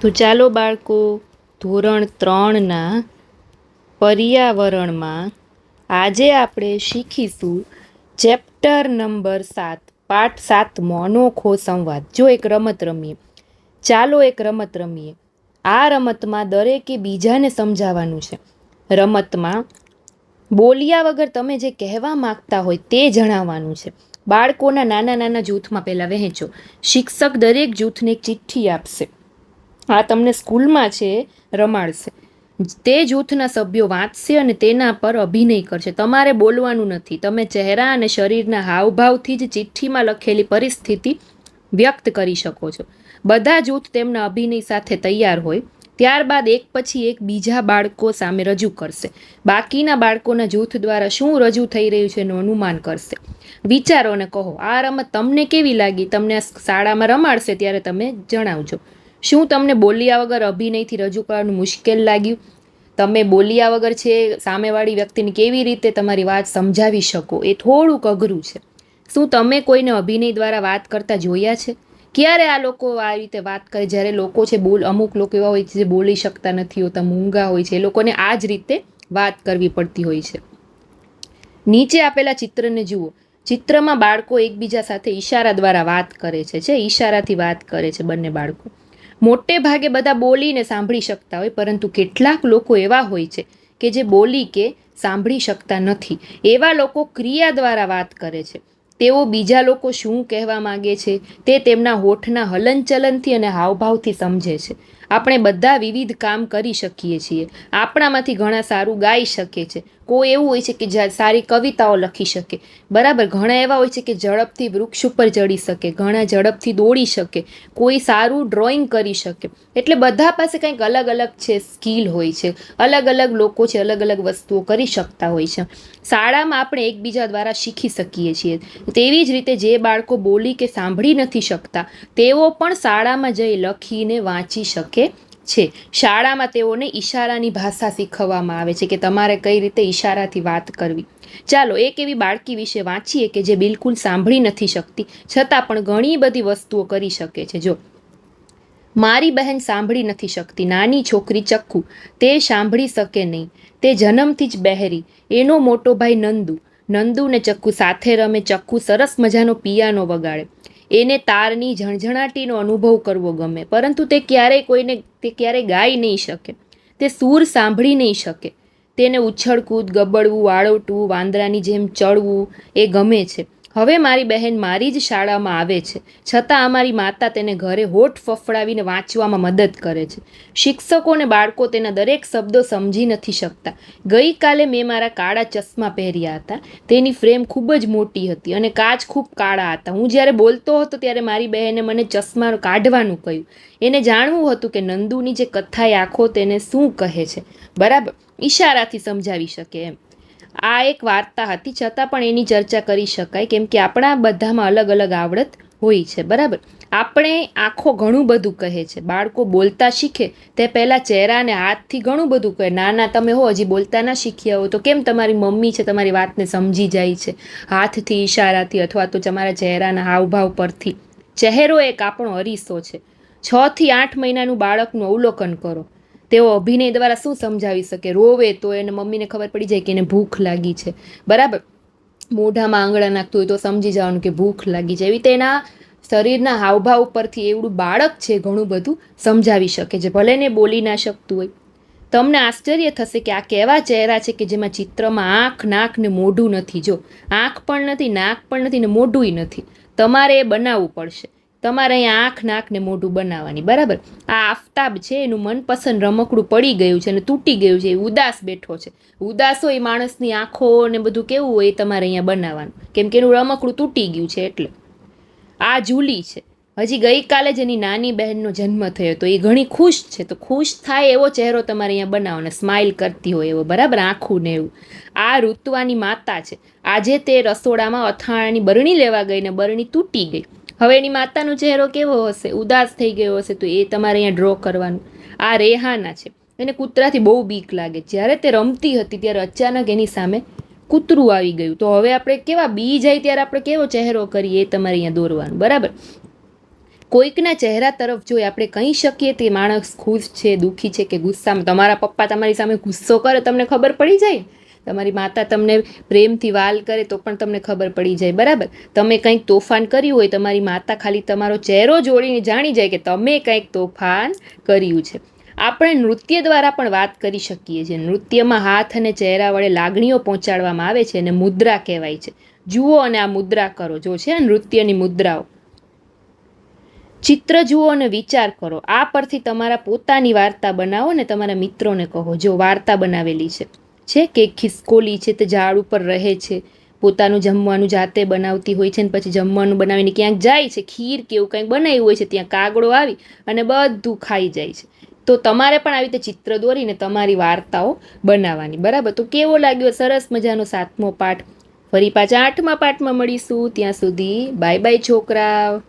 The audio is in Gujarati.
તો ચાલો બાળકો, ધોરણ 3ના પર્યાવરણમાં આજે આપણે શીખીશું ચેપ્ટર નંબર 7, પાઠ 7મો અનોખો સંવાદ. જો એક રમત રમીએ. ચાલો એક રમત રમીએ. આ રમતમાં દરેકે બીજાને સમજાવવાનું છે. રમતમાં બોલ્યા વગર તમે જે કહેવા માંગતા હોય તે જણાવવાનું છે. બાળકોના નાના નાના જૂથમાં પહેલાં વહેંચો. શિક્ષક દરેક જૂથને એક ચિઠ્ઠી આપશે. આ તમને સ્કૂલમાં છે રમાડશે. તે જૂથના સભ્યો વાંચશે અને તેના પર અભિનય કરશે. તમારે બોલવાનું નથી. તમે ચહેરા અને શરીરના હાવભાવથી જ ચિઠ્ઠીમાં લખેલી પરિસ્થિતિ વ્યક્ત કરી શકો છો. બધા જૂથ તેમના અભિનય સાથે તૈયાર હોય ત્યારબાદ એક પછી એક બીજા બાળકો સામે રજૂ કરશે. બાકીના બાળકોના જૂથ દ્વારા શું રજૂ થઈ રહ્યું છે એનું અનુમાન કરશે. વિચારો અને કહો, આ રમત તમને કેવી લાગી? તમને શાળામાં રમાડશે ત્યારે તમે જણાવજો. શું તમને બોલ્યા વગર અભિનયથી રજૂ કરવાનું મુશ્કેલ લાગ્યું? તમે બોલ્યા વગર છે સામેવાળી વ્યક્તિને કેવી રીતે તમારી વાત સમજાવી શકો એ થોડુંક અઘરું છે. શું તમે કોઈને અભિનય દ્વારા વાત કરતા જોયા છે? ક્યારે આ લોકો આ રીતે વાત કરે? જ્યારે લોકો છે અમુક લોકો એવા હોય છે જે બોલી શકતા નથી હોતા, મૂંગા હોય છે, એ લોકોને આ જ રીતે વાત કરવી પડતી હોય છે. નીચે આપેલા ચિત્રને જુઓ. ચિત્રમાં બાળકો એકબીજા સાથે ઈશારા દ્વારા વાત કરે છે. ઈશારાથી વાત કરે છે બંને બાળકો. મોટે ભાગે બધા બોલીને સાંભળી શકતા હોય, પરંતુ કેટલાક લોકો એવા હોય છે કે જે બોલી કે સાંભળી શકતા નથી. એવા લોકો ક્રિયા દ્વારા વાત કરે છે. તેઓ બીજા લોકો શું કહેવા માંગે છે તે તેમના હોઠના હલનચલનથી અને હાવભાવથી સમજે છે. આપણે બધા વિવિધ કામ કરી શકીએ છીએ. આપણામાંથી ઘણા સારું ગાઈ શકે છે. કોઈ એવું હોય છે કે જે સારી કવિતાઓ લખી શકે, બરાબર. ઘણા એવા હોય છે કે ઝડપથી વૃક્ષ ઉપર ચડી શકે, ઘણા ઝડપથી દોડી શકે, કોઈ સારું ડ્રોઈંગ કરી શકે. એટલે બધા પાસે કંઈક અલગ અલગ છે, સ્કિલ હોય છે. અલગ અલગ લોકો છે, અલગ અલગ વસ્તુઓ કરી શકતા હોય છે. શાળામાં આપણે એકબીજા દ્વારા શીખી શકીએ છીએ. તેવી જ રીતે જે બાળકો બોલી કે સાંભળી નથી શકતા તેઓ પણ શાળામાં જઈ લખીને વાંચી શકે છે. શાળામાં તેઓને ઈશારાની ભાષા શીખવવામાં આવે છે કે તમારે કઈ રીતે ઈશારાથી વાત કરવી. ચાલો એક એવી બાળકી વિશે વાંચીએ કે જે બિલકુલ સાંભળી નથી શકતી છતાં પણ ઘણી બધી વસ્તુઓ કરી શકે છે. જો, મારી બહેન સાંભળી નથી શકતી. નાની છોકરી ચક્કુ, તે સાંભળી શકે નહીં. તે જન્મથી જ બહેરી. એનો મોટો ભાઈ નંદુ. નંદુ ને ચક્કુ સાથે રમે. ચક્કુ સરસ મજાનો પિયાનો વગાડે. એને તારની ઝણઝણાટીનો અનુભવ કરવો ગમે, પરંતુ તે ક્યારેય ગાઈ નહીં શકે. તે સૂર સાંભળી નહીં શકે. તેને ઉછળકૂદ, ગબડવું, આળોટવું, વાંદરાની જેમ ચડવું એ ગમે છે. હવે મારી બહેન મારી જ શાળામાં આવે છે, છતાં અમારી માતા તેને ઘરે હોઠ ફફડાવીને વાંચવામાં મદદ કરે છે. શિક્ષકો અને બાળકો તેના દરેક શબ્દો સમજી નથી શકતા. ગઈકાલે મેં મારા કાળા ચશ્મા પહેર્યા હતા. તેની ફ્રેમ ખૂબ જ મોટી હતી અને કાચ ખૂબ કાળા હતા. હું જ્યારે બોલતો હતો ત્યારે મારી બહેને મને ચશ્મા કાઢવાનું કહ્યું. એને જાણવું હતું કે નંદુની જે કથ્થાઈ આંખો તેને શું કહે છે, બરાબર. ઈશારાથી સમજાવી શકે એમ. આ એક વાર્તા હતી, છતાં પણ એની ચર્ચા કરી શકાય કેમ કે આપણા બધામાં અલગ અલગ આવડત હોય છે, બરાબર. આપણે આંખો ઘણું બધું કહે છે. બાળકો બોલતા શીખે તે પહેલાં ચહેરા અને હાથથી ઘણું બધું કહે. નાના તમે હો, હજી બોલતા ના શીખ્યા હો, તો કેમ તમારી મમ્મી છે તમારી વાતને સમજી જાય છે હાથથી, ઈશારાથી, અથવા તો તમારા ચહેરાના હાવભાવ પરથી. ચહેરો એક આપણો અરીસો છે. 6 થી 8 મહિનાનું બાળકનું અવલોકન કરો. તેઓ અભિનય દ્વારા શું સમજાવી શકે? રોવે તો એને મમ્મીને ખબર પડી જાય કે એને ભૂખ લાગી છે, બરાબર. મોઢામાં આંગળા નાખતું હોય તો સમજી જવાનું કે ભૂખ લાગી છે. એવી રીતે એના શરીરના હાવભાવ પરથી એવડું બાળક છે ઘણું બધું સમજાવી શકે છે, ભલે ને બોલી ના શકતું હોય. તમને આશ્ચર્ય થશે કે આ કેવા ચહેરા છે કે જેમાં ચિત્રમાં આંખ, નાક ને મોઢું નથી. જો, આંખ પણ નથી, નાક પણ નથી ને મોઢુંય નથી. તમારે એ બનાવવું પડશે. તમારે અહીંયા આંખ, નાક ને મોઢું બનાવવાની, બરાબર. આ આફતાબ છે, એનું મનપસંદ રમકડું પડી ગયું છે અને તૂટી ગયું છે. એ ઉદાસ બેઠો છે. ઉદાસ હોય માણસની આંખો ને બધું કેવું હોય એ તમારે અહીંયા બનાવવાનું, કેમ કે એનું રમકડું તૂટી ગયું છે એટલે. આ જૂલી છે. હજી ગઈકાલે જ એની નાની બહેનનો જન્મ થયો તો એ ઘણી ખુશ છે. તો ખુશ થાય એવો ચહેરો તમારે અહીંયા બનાવવાનો, સ્માઇલ કરતી હોય એવો, બરાબર, આંખું ને એવું. આ ઋતુવાની માતા છે. આજે તે રસોડામાં અથાણાની બરણી લેવા ગઈ ને બરણી તૂટી ગઈ. હવે એની માતાનો ચહેરો કેવો હશે? ઉદાસ થઈ ગયો હશે. તો એ તમારે અહીંયા ડ્રો કરવાનું. આ રેહાના છે. એને કૂતરાથી બહુ બીક લાગે. જ્યારે તે રમતી હતી ત્યારે અચાનક એની સામે કૂતરું આવી ગયું. તો હવે આપણે કેવા બી જાય ત્યારે આપણે કેવો ચહેરો કરીએ એ તમારે અહીંયા દોરવાનું, બરાબર. કોઈકના ચહેરા તરફ જોઈ આપણે કહી શકીએ તે માણસ ખુશ છે, દુઃખી છે કે ગુસ્સામાં. તમારા પપ્પા તમારી સામે ગુસ્સો કરે તમને ખબર પડી જાય, તમારી માતા તમને પ્રેમથી વાલ કરે તો પણ તમને ખબર પડી જાય, બરાબર. તમે કંઈક તોફાન કર્યું હોય, તમારી માતા ખાલી તમારો ચહેરો જોડીને જાણી જાય કે તમે કંઈક તોફાન કર્યું છે. આપણે નૃત્ય દ્વારા પણ વાત કરી શકીએ છીએ. નૃત્યમાં હાથ અને ચહેરા વડે લાગણીઓ પહોંચાડવામાં આવે છે અને મુદ્રા કહેવાય છે. જુઓ અને આ મુદ્રા કરો, જો છે નૃત્યની મુદ્રાઓ. ચિત્ર જુઓ અને વિચાર કરો. આ પરથી તમારા પોતાની વાર્તા બનાવો ને તમારા મિત્રોને કહો. જો વાર્તા બનાવેલી છે કે ખિસકોલી છે તે ઝાડ ઉપર રહે છે, પોતાનું જમવાનું જાતે બનાવતી હોય છે ને પછી જમવાનું બનાવીને ક્યાંક જાય છે, ખીર કે એવું કંઈક બનાવ્યું હોય છે, ત્યાં કાગડો આવી અને બધું ખાઈ જાય છે. તો તમારે પણ આવી રીતે ચિત્ર દોરીને તમારી વાર્તાઓ બનાવવાની, બરાબર. તો કેવો લાગ્યો સરસ મજાનો 7મો પાઠ. ફરી પાછા 8મા પાઠમાં મળીશું. ત્યાં સુધી બાય બાય છોકરા.